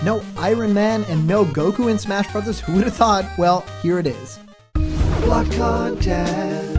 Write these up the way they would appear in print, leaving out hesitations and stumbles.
No Iron Man and no Goku in Smash Brothers? Who would have thought? Well, here it is. Block content.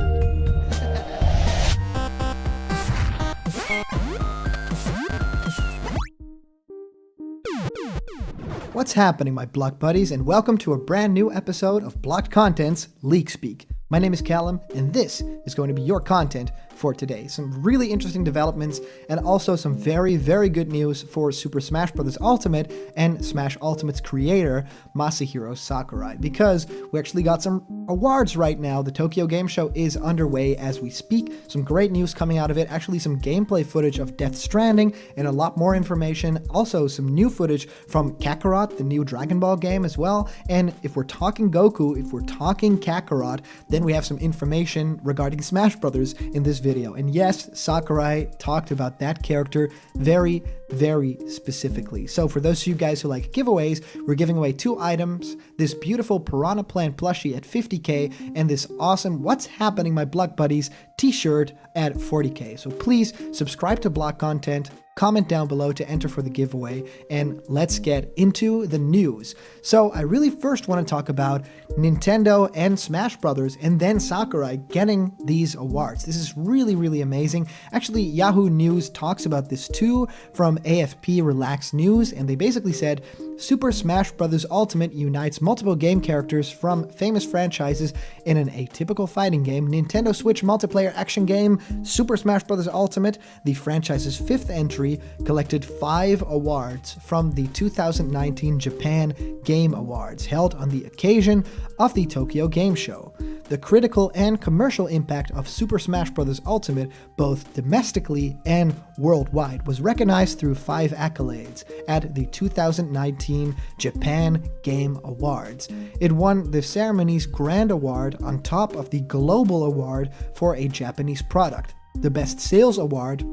What's happening, my Block buddies, and welcome to a brand new episode of Blocked Content's Leak Speak. My name is Callum, and this is going to be your content for today. Some really interesting developments, and also some very, very good news for Super Smash Bros. Ultimate and Smash Ultimate's creator, Masahiro Sakurai, because we actually got some awards right now. The Tokyo Game Show is underway as we speak. Some great news coming out of it, actually some gameplay footage of Death Stranding, and a lot more information. Also, some new footage from Kakarot, the new Dragon Ball game as well. And if we're talking Goku, if we're talking Kakarot, then we have some information regarding Smash Brothers in this video. And yes, Sakurai talked about that character very, very specifically. So for those of you guys who like giveaways, we're giving away 2 items, this beautiful Piranha Plant plushie at 50k, and this awesome What's Happening My Block Buddies t-shirt at 40k. So please subscribe to Block Content, comment down below to enter for the giveaway, and let's get into the news. So I really first want to talk about Nintendo and Smash Brothers, and then Sakurai getting these awards. This is really, really amazing. Actually, Yahoo News talks about this too from AFP Relax News, and they basically said, Super Smash Bros. Ultimate unites multiple game characters from famous franchises in an atypical fighting game. Nintendo Switch multiplayer action game Super Smash Bros. Ultimate, the franchise's 5th entry, collected 5 awards from the 2019 Japan Game Awards, held on the occasion of the Tokyo Game Show. The critical and commercial impact of Super Smash Bros. Ultimate, both domestically and worldwide, was recognized through 5 accolades at the 2019 Japan Game Awards. It won the ceremony's Grand Award on top of the Global Award for a Japanese product, the Best Sales Award,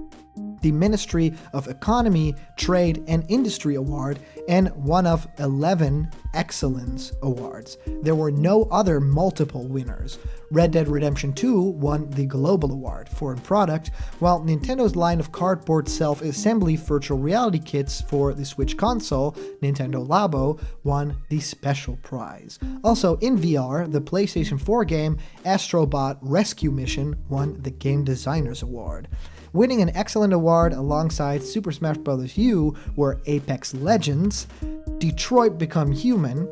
the Ministry of Economy, Trade and Industry Award, and one of 11 Excellence Awards. There were no other multiple winners. Red Dead Redemption 2 won the Global Award, Foreign Product, while Nintendo's line of cardboard self-assembly virtual reality kits for the Switch console, Nintendo Labo, won the Special Prize. Also in VR, the PlayStation 4 game Astrobot Rescue Mission won the Game Designers Award. Winning an excellent award alongside Super Smash Bros. U were Apex Legends, Detroit Become Human,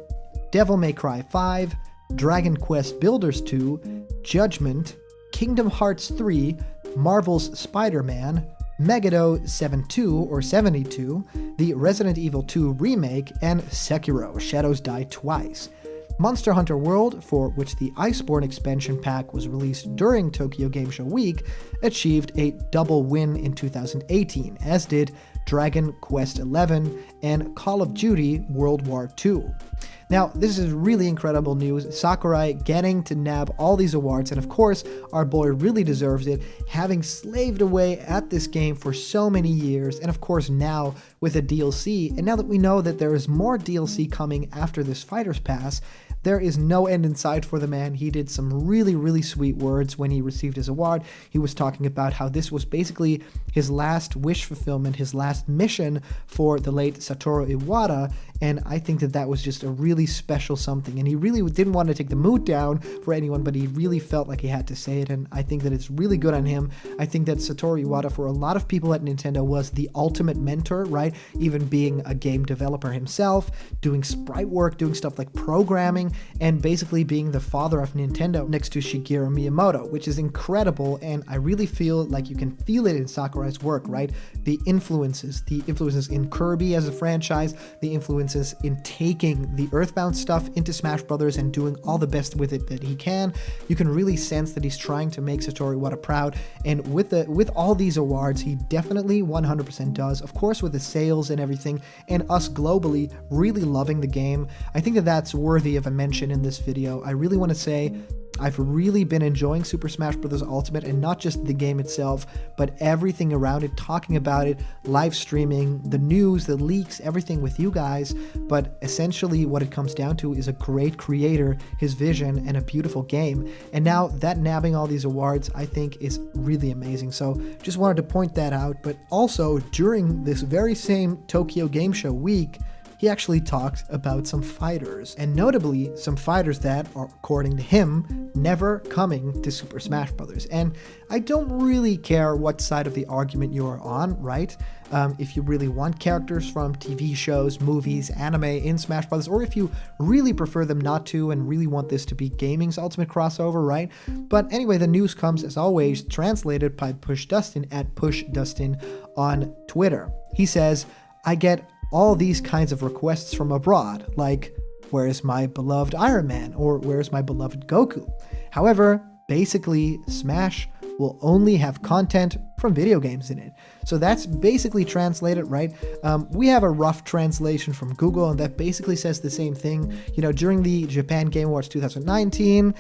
Devil May Cry 5, Dragon Quest Builders 2, Judgment, Kingdom Hearts 3, Marvel's Spider-Man, Megado 72, the Resident Evil 2 remake, and Sekiro: Shadows Die Twice. Monster Hunter World, for which the Iceborne expansion pack was released during Tokyo Game Show week, achieved a double win in 2018, as did Dragon Quest XI and Call of Duty World War II. Now, this is really incredible news. Sakurai getting to nab all these awards, and of course, our boy really deserves it, having slaved away at this game for so many years, and of course now with a DLC, and now that we know that there is more DLC coming after this Fighter's Pass, there is no end in sight for the man. He did some really, really sweet words when he received his award. He was talking about how this was basically his last wish fulfillment, his last mission for the late Satoru Iwata, and I think that that was just a really special something. And he really didn't want to take the mood down for anyone, but he really felt like he had to say it, and I think that it's really good on him. I think that Satoru Iwata, for a lot of people at Nintendo, was the ultimate mentor, right? Even being a game developer himself, doing sprite work, doing stuff like programming, and basically being the father of Nintendo next to Shigeru Miyamoto, which is incredible, and I really feel like you can feel it in Sakurai's work, right? The influences in Kirby as a franchise, the influences in taking the Earthbound stuff into Smash Brothers and doing all the best with it that he can. You can really sense that he's trying to make Satoru Iwata proud, and with all these awards, he definitely 100% does. Of course, with the sales and everything, and us globally really loving the game, I think that that's worthy of a mention in this video. I really want to say I've really been enjoying Super Smash Bros. Ultimate, and not just the game itself, but everything around it, talking about it, live streaming, the news, the leaks, everything with you guys. But essentially what it comes down to is a great creator, his vision, and a beautiful game. And now that nabbing all these awards, I think is really amazing. So just wanted to point that out. But also during this very same Tokyo Game Show week, he actually talked about some fighters, and notably some fighters that are, according to him, never coming to Super Smash Bros. And I don't really care what side of the argument you are on, right? If you really want characters from TV shows, movies, anime in Smash Bros., or if you really prefer them not to and really want this to be gaming's ultimate crossover, right? But anyway, the news comes, as always, translated by Push Dustin at Push Dustin on Twitter. He says, I get all these kinds of requests from abroad, like, where's my beloved Iron Man, or where's my beloved Goku? However, basically, Smash will only have content from video games in it. So that's basically translated, right? We have a rough translation from Google, and that basically says the same thing. You know, during the Japan Game Awards 2019,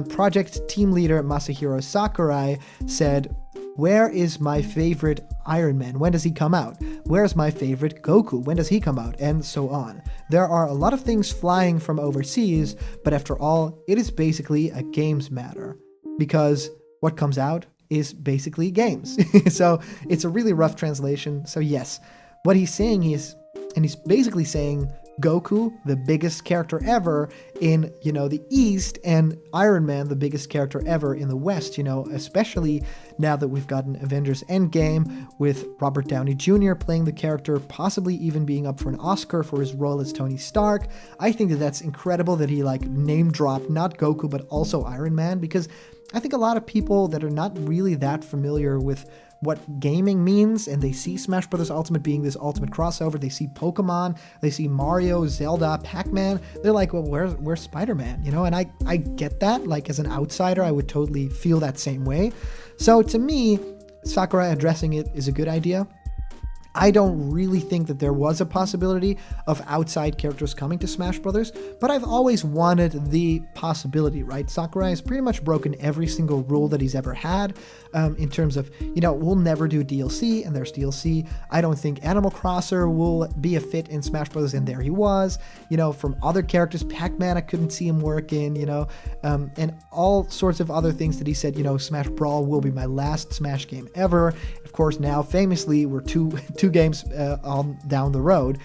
project team leader Masahiro Sakurai said, where is my favorite Iron Man? When does he come out? Where's my favorite Goku? When does he come out? And so on. There are a lot of things flying from overseas, but after all, it is basically a games matter, because what comes out is basically games. So it's a really rough translation. So yes, what he's saying is, and he's basically saying Goku, the biggest character ever in, you know, the East, and Iron Man, the biggest character ever in the West, you know, especially now that we've gotten Avengers Endgame with Robert Downey Jr. playing the character, possibly even being up for an Oscar for his role as Tony Stark. I think that that's incredible that he like name dropped not Goku, but also Iron Man, because I think a lot of people that are not really that familiar with what gaming means, and they see Smash Bros. Ultimate being this ultimate crossover, they see Pokemon, they see Mario, Zelda, Pac-Man, they're like, well, where's Spider-Man? You know, and I get that. Like, as an outsider, I would totally feel that same way. So to me, Sakurai addressing it is a good idea. I don't really think that there was a possibility of outside characters coming to Smash Brothers, but I've always wanted the possibility, right? Sakurai has pretty much broken every single rule that he's ever had, in terms of, you know, we'll never do DLC, and there's DLC. I don't think Animal Crosser will be a fit in Smash Brothers, and there he was. You know, from other characters, Pac-Man, I couldn't see him work in, you know, and all sorts of other things that he said, you know, Smash Brawl will be my last Smash game ever. Of course, now, famously, we're two games on down the road.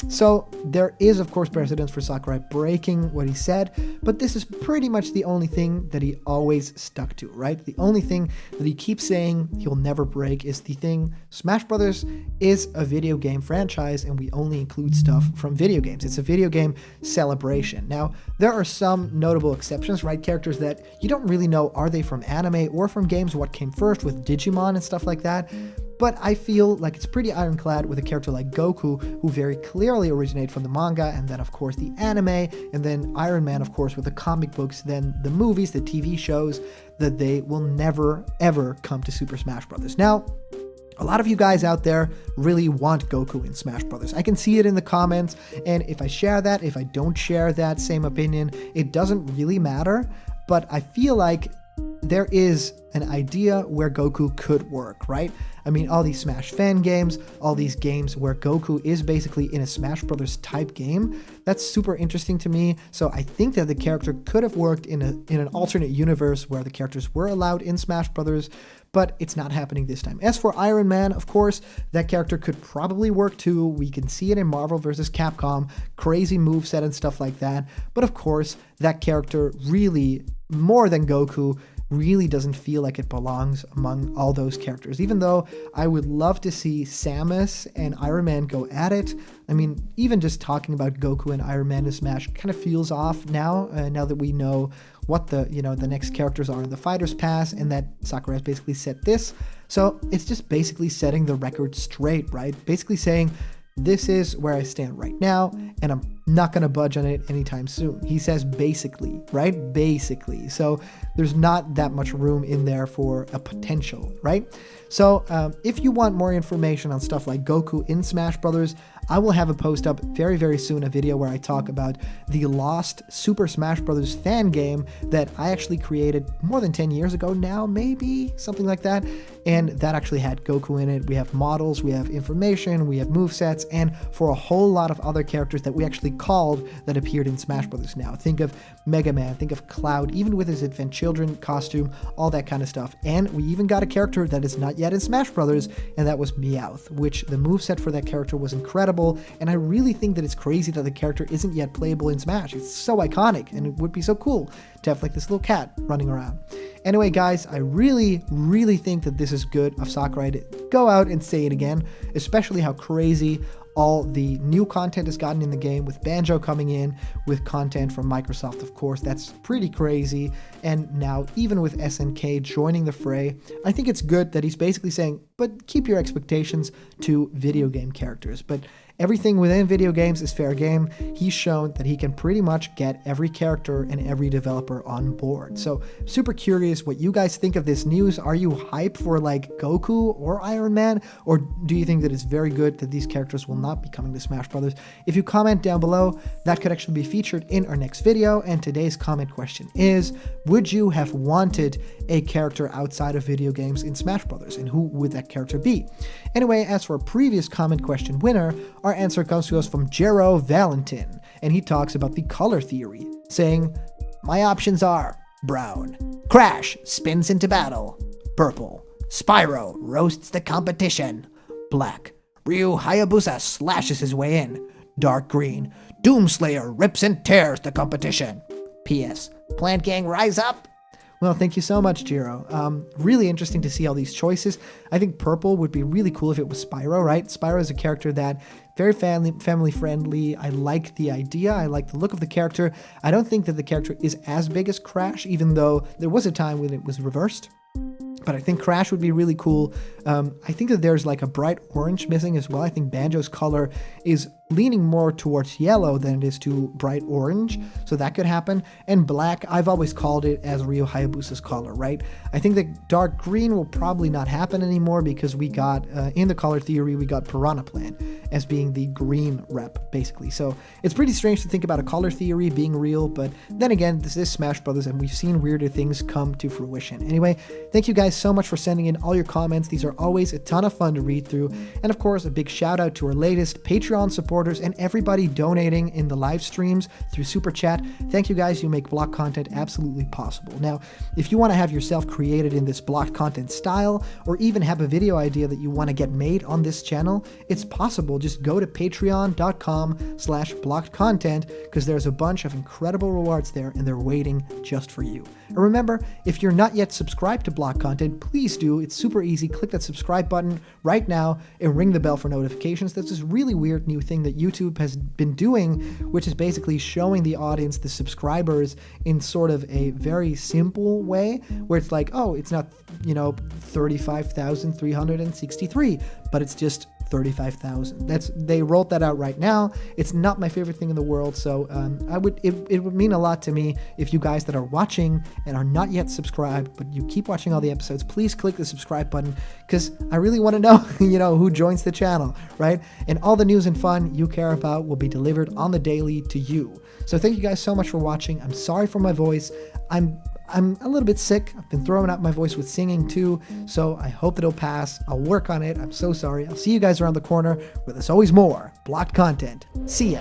So there is, of course, precedence for Sakurai breaking what he said, but this is pretty much the only thing that he always stuck to, right? The only thing that he keeps saying he'll never break is the thing, Smash Brothers is a video game franchise, and we only include stuff from video games. It's a video game celebration. Now, there are some notable exceptions, right? Characters that you don't really know, are they from anime or from games? What came first with Digimon and stuff like that? But I feel like it's pretty ironclad with a character like Goku, who very clearly originated from the manga, and then, of course, the anime, and then Iron Man, of course, with the comic books, then the movies, the TV shows, that they will never, ever come to Super Smash Bros. Now, a lot of you guys out there really want Goku in Smash Bros. I can see it in the comments, and if I share that, if I don't share that same opinion, it doesn't really matter, but I feel like there is an idea where Goku could work, right? I mean, all these Smash fan games, all these games where Goku is basically in a Smash Brothers type game, that's super interesting to me. So I think that the character could have worked in an alternate universe where the characters were allowed in Smash Brothers, but it's not happening this time. As for Iron Man, of course, that character could probably work too. We can see it in Marvel vs. Capcom, crazy moveset and stuff like that. But of course, that character really, more than Goku, really doesn't feel like it belongs among all those characters. Even though I would love to see Samus and Iron Man go at it. I mean, even just talking about Goku and Iron Man in Smash kind of feels off now, now that we know what the next characters are in the Fighters Pass, and that Sakurai has basically set this. So it's just basically setting the record straight, right? Basically saying, this is where I stand right now, and I'm not going to budge on it anytime soon. He says basically, right? Basically. So there's not that much room in there for a potential, right? So if you want more information on stuff like Goku in Smash Brothers, I will have a post up very, very soon, a video where I talk about the lost Super Smash Brothers fan game that I actually created more than 10 years ago now, maybe, something like that. And that actually had Goku in it. We have models, we have information, we have movesets, and for a whole lot of other characters that we actually called that appeared in Smash Brothers now. Think of Mega Man, think of Cloud, even with his Advent Children costume, all that kind of stuff. And we even got a character that is not yet in Smash Brothers, and that was Meowth, which the moveset for that character was incredible. incredible, and I really think that it's crazy that the character isn't yet playable in Smash. It's so iconic, and it would be so cool to have like this little cat running around. Anyway, guys, I really think that this is good of Sakurai to go out and say it again, especially how crazy all the new content has gotten in the game, with Banjo coming in, with content from Microsoft, of course. That's pretty crazy. And now even with SNK joining the fray, I think it's good that he's basically saying, but keep your expectations to video game characters. But everything within video games is fair game. He's shown that he can pretty much get every character and every developer on board. So super curious what you guys think of this news. Are you hyped for like Goku or Iron Man? Or do you think that it's very good that these characters will not be coming to Smash Brothers? If you comment down below, that could actually be featured in our next video. And today's comment question is, would you have wanted a character outside of video games in Smash Brothers? And who would that character be? Anyway, as for a previous comment question winner, our answer comes to us from Jero Valentin, and he talks about the color theory, saying, my options are brown, Crash spins into battle, purple, Spyro roasts the competition, black, Ryu Hayabusa slashes his way in, dark green, Doomslayer rips and tears the competition. P.S. Plant Gang rise up. Well, thank you so much, Jiro. Really interesting to see all these choices. I think purple would be really cool if it was Spyro, right? Spyro is a character that very family friendly. I like the idea. I like the look of the character. I don't think that the character is as big as Crash, even though there was a time when it was reversed. But I think Crash would be really cool. I think that there's like a bright orange missing as well. I think Banjo's color is leaning more towards yellow than it is to bright orange, so that could happen. And black, I've always called it as Ryu Hayabusa's color, right? I think that dark green will probably not happen anymore because we got, in the color theory, we got Piranha Plant as being the green rep, basically. So it's pretty strange to think about a color theory being real, but then again, this is Smash Brothers, and we've seen weirder things come to fruition. Anyway, thank you guys so much for sending in all your comments. These are always a ton of fun to read through. And of course, a big shout out to our latest Patreon supporters and everybody donating in the live streams through Super Chat. Thank you guys. You make block content absolutely possible. Now, if you want to have yourself created in this blocked content style, or even have a video idea that you want to get made on this channel, it's possible. Just go to patreon.com/blockedcontent, because there's a bunch of incredible rewards there and they're waiting just for you. And remember, if you're not yet subscribed to block content, please do. It's super easy. Click that subscribe button right now and ring the bell for notifications. That's this really weird new thing that YouTube has been doing, which is basically showing the audience, the subscribers, in sort of a very simple way, where it's like, oh, it's not, 35,363, but it's just 35,000. They rolled that out right now. It's not my favorite thing in the world, so it would mean a lot to me if you guys that are watching and are not yet subscribed, but you keep watching all the episodes, please click the subscribe button, because I really want to know, who joins the channel, right? And all the news and fun you care about will be delivered on the daily to you. So thank you guys so much for watching. I'm sorry for my voice. I'm a little bit sick. I've been throwing out my voice with singing too, so I hope that it'll pass. I'll work on it. I'm so sorry. I'll see you guys around the corner where there's always more blocked content. See ya.